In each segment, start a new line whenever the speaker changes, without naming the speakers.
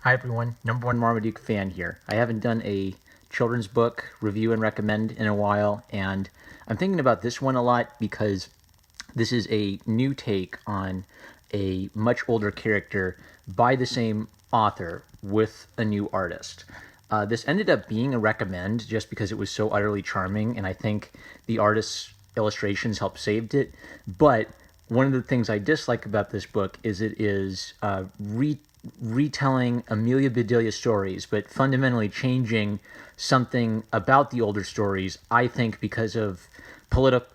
Hi everyone, number one Marmaduke fan here. I haven't done a children's book review and recommend in a while, and I'm thinking about this one a lot because this is a new take on a much older character by the same author with a new artist. This ended up being a recommend just because it was so utterly charming, and I think the artist's illustrations helped saved it. But one of the things I dislike about this book is it is retelling Amelia Bedelia stories, but fundamentally changing something about the older stories, I think, because of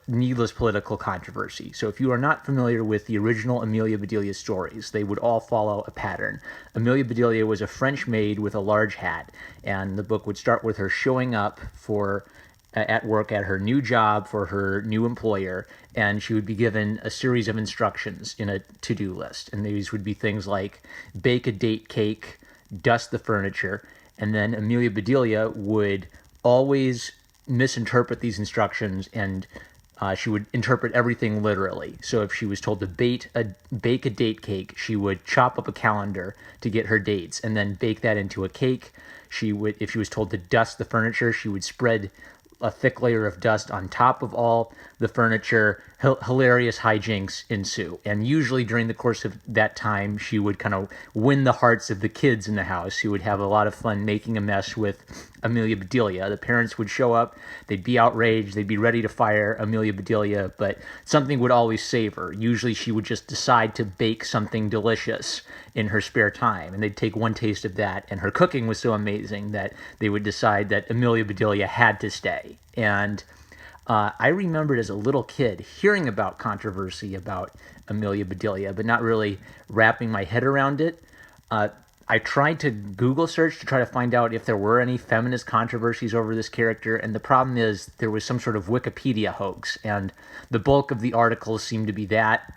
needless political controversy. So if you are not familiar with the original Amelia Bedelia stories, they would all follow a pattern. Amelia Bedelia was a French maid with a large hat, and the book would start with her showing up for at work at her new job for her new employer, and she would be given a series of instructions in a to-do list. And these would be things like bake a date cake, dust the furniture, and then Amelia Bedelia would always misinterpret these instructions, and she would interpret everything literally. So if she was told to bake a date cake, she would chop up a calendar to get her dates and then bake that into a cake. If she was told to dust the furniture, she would spread a thick layer of dust on top of all the furniture. Hilarious hijinks ensue. And usually during the course of that time, she would kind of win the hearts of the kids in the house, who would have a lot of fun making a mess with Amelia Bedelia. The parents would show up, they'd be outraged, they'd be ready to fire Amelia Bedelia, but something would always save her. Usually she would just decide to bake something delicious in her spare time, and they'd take one taste of that, and her cooking was so amazing that they would decide that Amelia Bedelia had to stay. And I remembered as a little kid hearing about controversy about Amelia Bedelia, but not really wrapping my head around it. I tried to Google search to try to find out if there were any feminist controversies over this character, and the problem is there was some sort of Wikipedia hoax, and the bulk of the articles seemed to be that,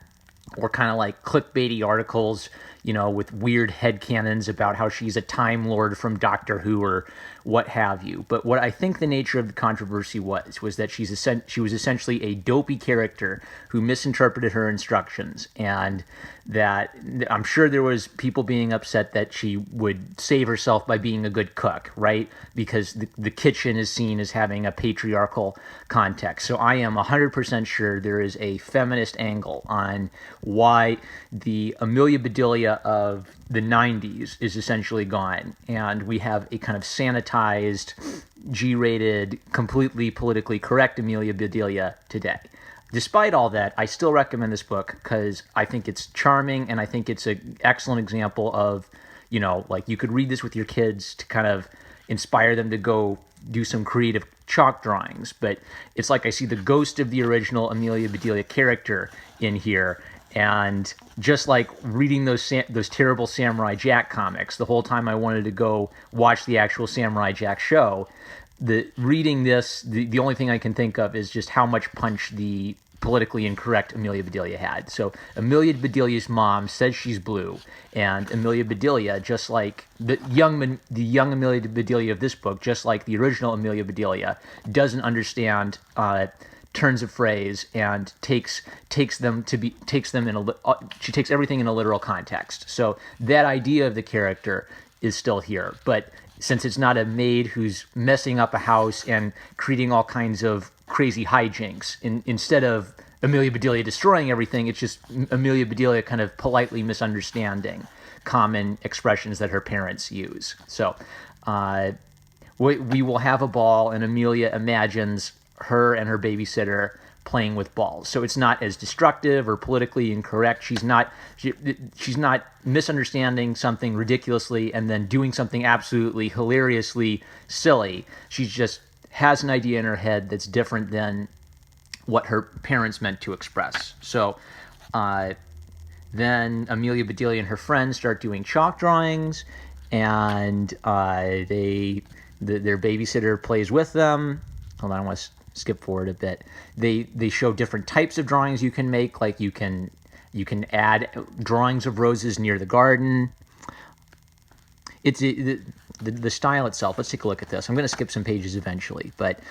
or kind of like clickbaity articles, with weird headcanons about how she's a Time Lord from Doctor Who or what have you. But what I think the nature of the controversy was that she was essentially a dopey character who misinterpreted her instructions, and that I'm sure there was people being upset that she would save herself by being a good cook, right? Because the kitchen is seen as having a patriarchal context. So I am 100% sure there is a feminist angle on why the Amelia Bedelia of the 90s is essentially gone, and we have a kind of sanitized, G-rated, completely politically correct Amelia Bedelia today. Despite all that, I still recommend this book because I think it's charming, and I think it's an excellent example of, like, you could read this with your kids to kind of inspire them to go do some creative chalk drawings. But it's like I see the ghost of the original Amelia Bedelia character in here. And just like reading those terrible Samurai Jack comics, the whole time I wanted to go watch the actual Samurai Jack show, reading this, the only thing I can think of is just how much punch the politically incorrect Amelia Bedelia had. So Amelia Bedelia's mom says she's blue, and Amelia Bedelia, just like the young Amelia Bedelia of this book, just like the original Amelia Bedelia, doesn't understand turns of phrase and takes everything in a literal context. So that idea of the character is still here, but since it's not a maid who's messing up a house and creating all kinds of crazy hijinks, instead of Amelia Bedelia destroying everything, it's just Amelia Bedelia kind of politely misunderstanding common expressions that her parents use. So we will have a ball, and Amelia imagines her and her babysitter playing with balls. So it's not as destructive or politically incorrect. She's not misunderstanding something ridiculously and then doing something absolutely hilariously silly. She just has an idea in her head that's different than what her parents meant to express. So then Amelia Bedelia and her friends start doing chalk drawings, and their babysitter plays with them. Hold on, I want to skip forward a bit. They show different types of drawings you can make, like you can add drawings of roses near the garden. It's the style itself. Let's take a look at this. I'm going to skip some pages eventually, but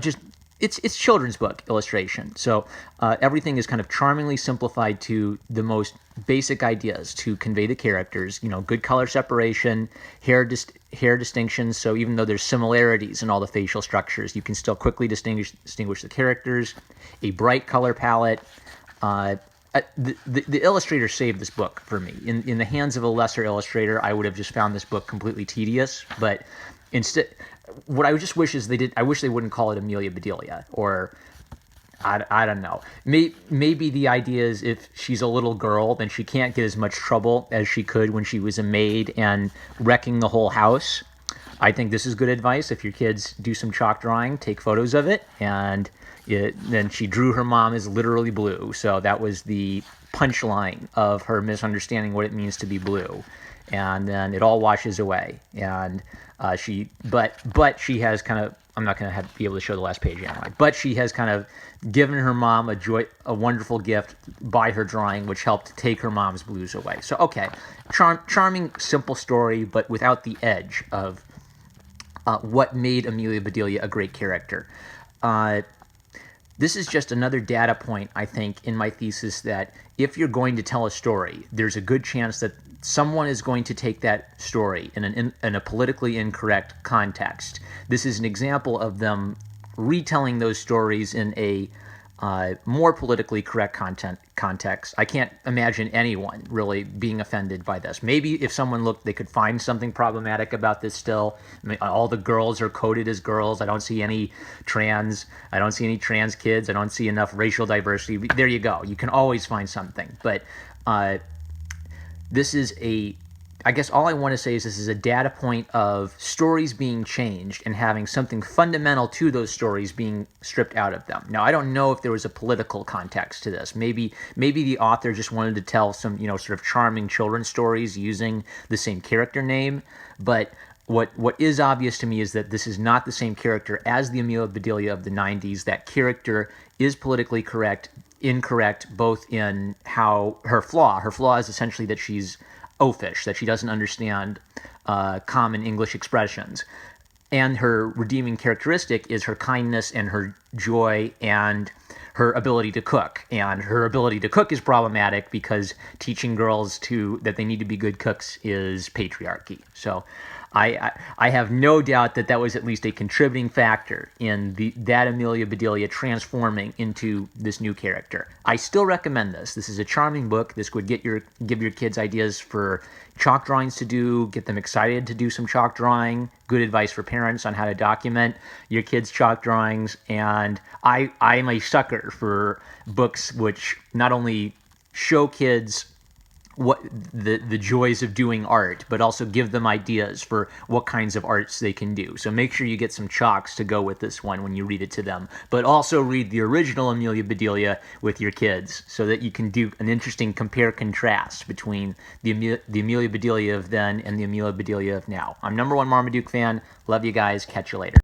just it's children's book illustration. So everything is kind of charmingly simplified to the most basic ideas to convey the characters. Good color separation, hair distinctions. So even though there's similarities in all the facial structures, you can still quickly distinguish the characters. A bright color palette. The illustrator saved this book for me. In the hands of a lesser illustrator, I would have just found this book completely tedious. But instead, what I just wish is I wish they wouldn't call it Amelia Bedelia, or I don't know. Maybe the idea is if she's a little girl, then she can't get as much trouble as she could when she was a maid and wrecking the whole house. I think this is good advice. If your kids do some chalk drawing, take photos of it. And then she drew her mom as literally blue. So that was the punchline of her misunderstanding what it means to be blue. And then it all washes away. And but she has kind of, I'm not going to be able to show the last page anyway, but she has kind of given her mom a wonderful gift by her drawing, which helped take her mom's blues away. So, okay, charming, simple story, but without the edge of what made Amelia Bedelia a great character. This is just another data point, I think, in my thesis that if you're going to tell a story, there's a good chance that someone is going to take that story in a politically incorrect context. This is an example of them retelling those stories in a more politically correct context. I can't imagine anyone really being offended by this. Maybe if someone looked, they could find something problematic about this still. I mean, all the girls are coded as girls. I don't see any trans kids. I don't see enough racial diversity. There you go. You can always find something. But this is I guess all I want to say is this is a data point of stories being changed and having something fundamental to those stories being stripped out of them. Now, I don't know if there was a political context to this. Maybe the author just wanted to tell some, sort of charming children's stories using the same character name. But what is obvious to me is that this is not the same character as the Amelia Bedelia of the 90s. That character is politically incorrect, both in how her flaw is essentially that she's oafish, that she doesn't understand common English expressions. And her redeeming characteristic is her kindness and her joy and her ability to cook. And her ability to cook is problematic because teaching girls that they need to be good cooks is patriarchy. So I have no doubt that was at least a contributing factor in that Amelia Bedelia transforming into this new character. I still recommend this. This is a charming book. This would give your kids ideas for chalk drawings to do, get them excited to do some chalk drawing, good advice for parents on how to document your kids' chalk drawings. And I am a sucker for books which not only show kids what the joys of doing art, but also give them ideas for what kinds of arts they can do. So make sure you get some chalks to go with this one when you read it to them, but also read the original Amelia Bedelia with your kids so that you can do an interesting compare-contrast between the Amelia Bedelia of then and the Amelia Bedelia of now. I'm #1 Marmaduke fan. Love you guys. Catch you later.